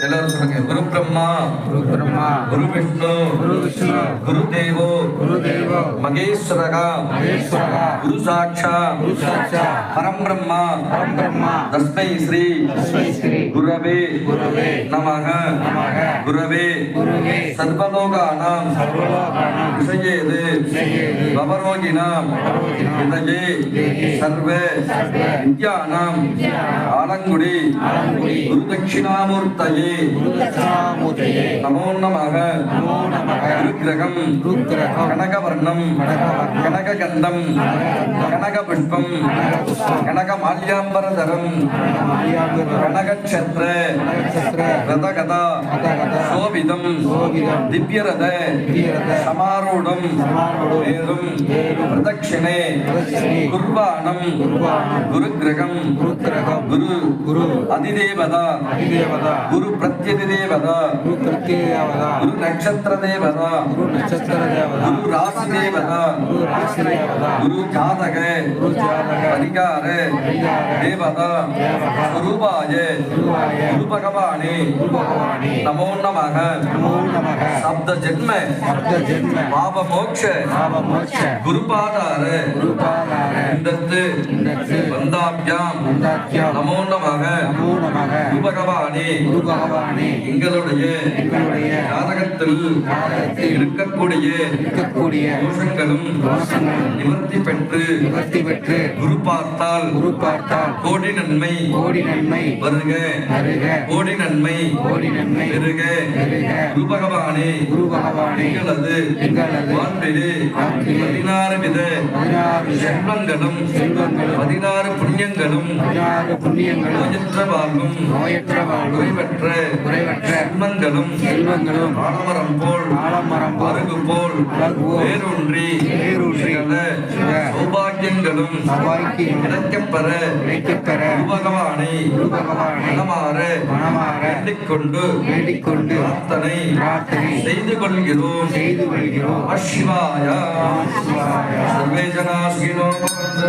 எல்லாரும் சொல்லுங்க. குரு பிரம்மா குரு விஷ்ணு குரு தேவோ மகேஸ்வரக குரு சாட்சாத் பரம் பிரம்மா தஸ்மை ஸ்ரீ குரவே நமஹ குரவே சர்வலோகானாம் விஷயேது பவரோகிணாம் விதயே சர்வே வித்யானாம் ஆலங்குடி குரு தட்சிணாமூர்த்தயே நமோ நமஹ ருக்ரகம் கனகவர்ணம் கனககந்தம் கனகபுஷ்பம் கனகமால்யாம்பரதரம் கனகச்சத்ர ரதகதா சோபிதம் திவ்யரத சமாரூடம் வேரும் பிரதட்சிணே குர்வாணம் குருக்ரகம் குரு அதிதேவதா குரு பிரத்யதிதேவதா குரு நட்சத்திர தேவதா குரு ராசி தேவதா குரு ஜாதக பரிகார தேவதா ஸ்வரூபாய குரு பகவானே நமோ நமஹ சப்த ஜென்ம பாவ மோட்ச குருபாதார இந்தத்து வந்தாப்யாம் நமோ நமஹ குரு பகவானே எங்களுடைய ஜாதகத்தில் இருக்கக்கூடிய தோஷங்களும் நிவர்த்தி பெற்று குரு பார்த்தால் கோடி நன்மை வருக கோடி நன்மை பெருக குரு பகவானே எங்களது வாழ்விலே 16 வித செல்வங்களும் 16 புண்ணியங்களும் நோயற்ற வாழ்வும் குறைவற்ற செல்வங்களும் ஆலமரம் போல் அருகு போல் வேரூன்றி சௌபாக்கியங்களும் கிடைக்கப்பெற பகவானை மனமாற வேண்டிக்கொண்டு பிரார்த்தனை செய்து கொள்கிறோம். சிவாய சர்வே ஜனா சுகினோ பவந்து.